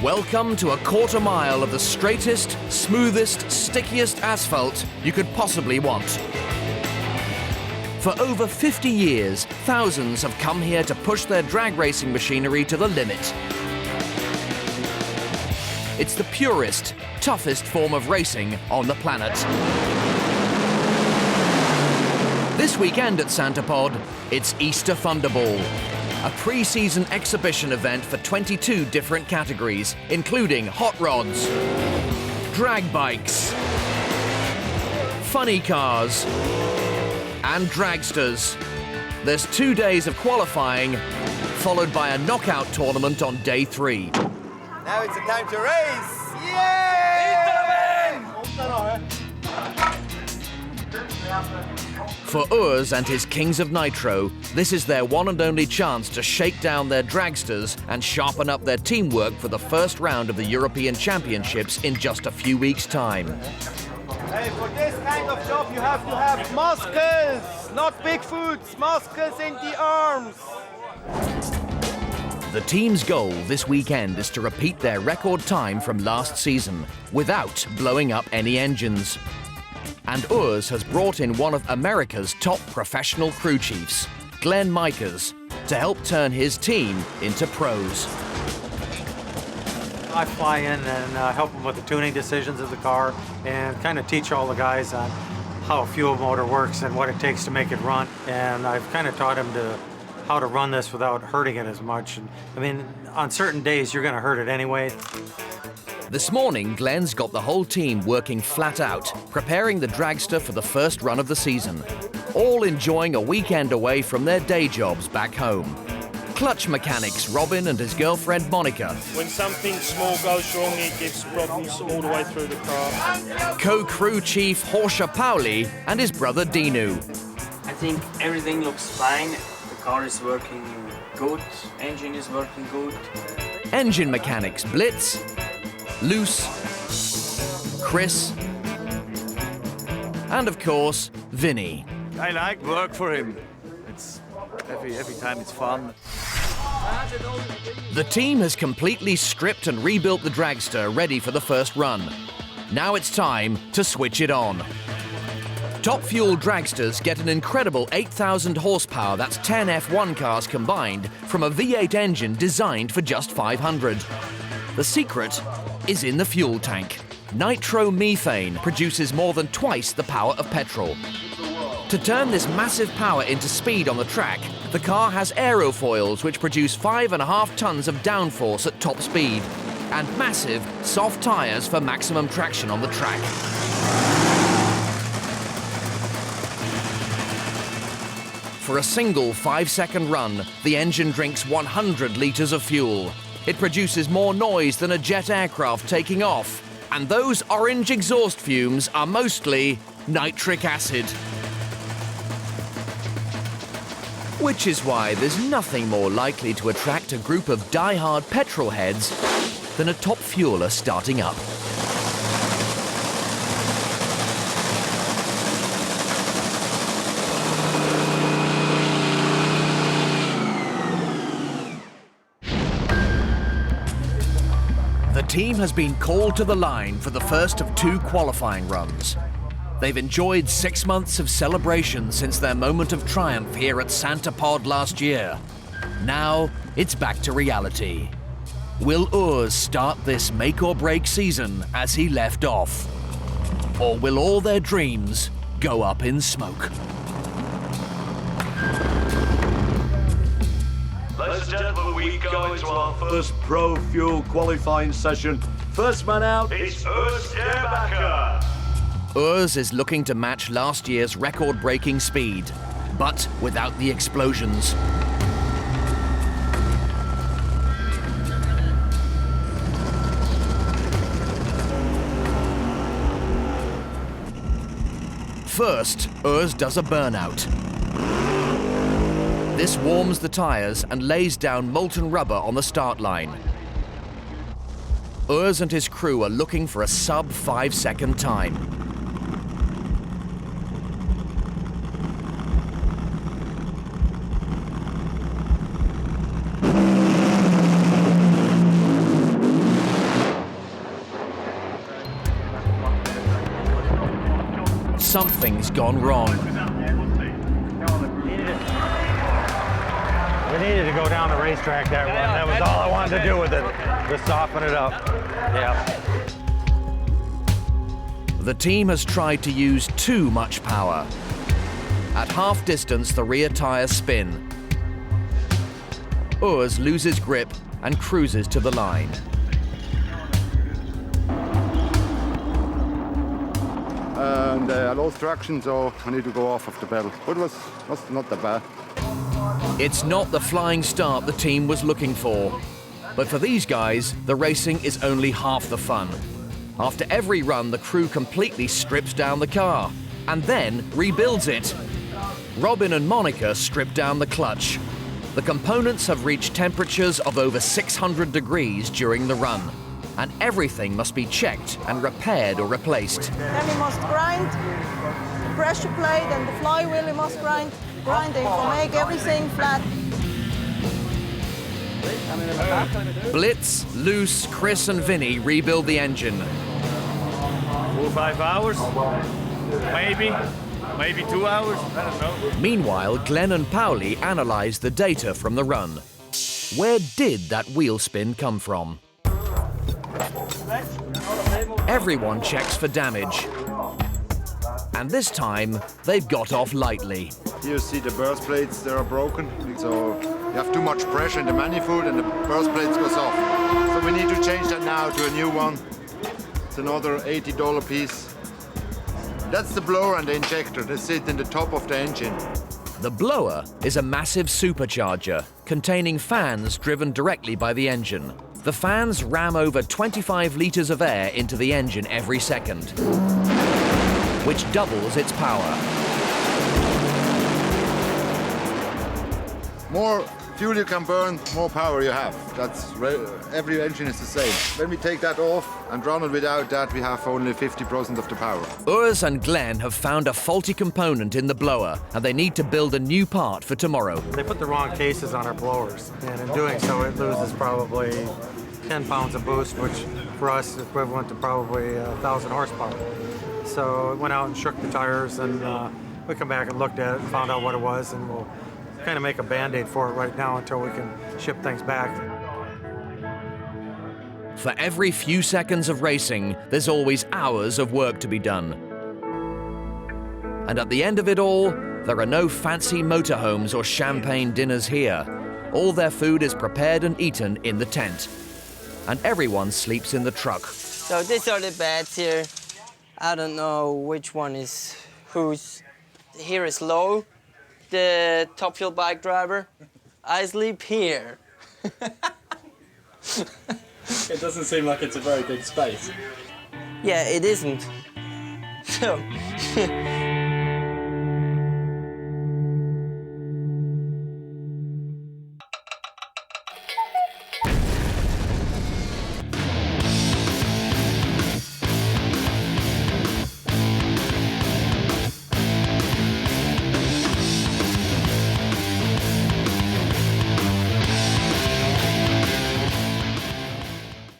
Welcome to a quarter mile of the straightest, smoothest, stickiest asphalt you could possibly want. For over 50 years, thousands have come here to push their drag racing machinery to the limit. It's the purest, toughest form of racing on the planet. This weekend at Santa Pod, it's Easter Thunderball, a pre-season exhibition event for 22 different categories, including hot rods, drag bikes, funny cars, and dragsters. There's 2 days of qualifying, followed by a knockout tournament on day 3. Now it's the time to race! Yay! For Urs and his Kings of Nitro, this is their one and only chance to shake down their dragsters and sharpen up their teamwork for the first round of the European Championships in just a few weeks' time. Hey, for this kind of job you have to have muscles, not big foods, muscles in the arms. The team's goal this weekend is to repeat their record time from last season without blowing up any engines. And Urs has brought in one of America's top professional crew chiefs, Glenn Mikers, to help turn his team into pros. I fly in and help them with the tuning decisions of the car and kind of teach all the guys on how a fuel motor works and what it takes to make it run. And I've kind of taught them how to run this without hurting it as much. And, I mean, on certain days, you're going to hurt it anyway. This morning, Glenn's got the whole team working flat out, preparing the dragster for the first run of the season, all enjoying a weekend away from their day jobs back home. Clutch mechanics Robin and his girlfriend Monica. When something small goes wrong, it gives problems all the way through the car. Co-crew chief Horsha Pauli and his brother Dinu. I think everything looks fine. The car is working good, engine is working good. Engine mechanics Blitz, Luce, Chris, and of course, Vinny. I like work for him. It's every time it's fun. The team has completely stripped and rebuilt the dragster ready for the first run. Now it's time to switch it on. Top fuel dragsters get an incredible 8,000 horsepower, that's 10 F1 cars combined, from a V8 engine designed for just 500. The secret is in the fuel tank. Nitromethane produces more than twice the power of petrol. To turn this massive power into speed on the track, the car has aerofoils which produce 5.5 tons of downforce at top speed, and massive, soft tyres for maximum traction on the track. For a single 5-second run, the engine drinks 100 litres of fuel. It produces more noise than a jet aircraft taking off, and those orange exhaust fumes are mostly nitric acid. Which is why there's nothing more likely to attract a group of die-hard petrol heads than a top fueler starting up. The team has been called to the line for the first of 2 qualifying runs. They've enjoyed 6 months of celebration since their moment of triumph here at Santa Pod last year. Now, it's back to reality. Will Urs start this make-or-break season as he left off? Or will all their dreams go up in smoke? Ladies and gentlemen, we go into our first Pro Fuel qualifying session. First man out, it's Urs Erbacher. Urs is looking to match last year's record-breaking speed, but without the explosions. First, Urs does a burnout. This warms the tyres and lays down molten rubber on the start line. Urs and his crew are looking for a sub-5-second time. something's gone wrong. We needed to go down the racetrack that run. That was all I wanted to do with it, to soften it up. Yeah. The team has tried to use too much power. At half distance, the rear tires spin. Urs loses grip and cruises to the line. And I lost traction, so I need to go off of the pedal. But it was not that bad. It's not the flying start the team was looking for. But for these guys, the racing is only half the fun. After every run, the crew completely strips down the car and then rebuilds it. Robin and Monica strip down the clutch. The components have reached temperatures of over 600 degrees during the run, and everything must be checked and repaired or replaced. Then we must grind the pressure plate and the flywheel. We must grind it to make everything flat. Blitz, Luce, Chris and Vinny rebuild the engine. 4 or 5 hours, maybe 2 hours, I don't know. Meanwhile, Glenn and Pauli analyze the data from the run. Where did that wheel spin come from? Everyone checks for damage. And this time, they've got off lightly. You see the burst plates, they are broken. So you have too much pressure in the manifold and the burst plates goes off. So we need to change that now to a new one. It's another $80 piece. That's the blower and the injector. They sit in the top of the engine. The blower is a massive supercharger containing fans driven directly by the engine. The fans ram over 25 litres of air into the engine every second, which doubles its power. More fuel you can burn, more power you have. Every engine is the same. When we take that off and run it without that, we have only 50% of the power. Urs and Glenn have found a faulty component in the blower, and they need to build a new part for tomorrow. They put the wrong cases on our blowers, and in doing so, it loses probably 10 pounds of boost, which for us is equivalent to probably 1,000 horsepower. So it went out and shook the tires, and we come back and looked at it and found out what it was, and we'll kind of make a Band-Aid for it right now until we can ship things back. For every few seconds of racing, there's always hours of work to be done. And at the end of it all, there are no fancy motorhomes or champagne dinners here. All their food is prepared and eaten in the tent. And everyone sleeps in the truck. So these are the beds here. I don't know which one is whose. Here is Low, the top fuel bike driver. I sleep here. It doesn't seem like it's a very big space. Yeah, it isn't. So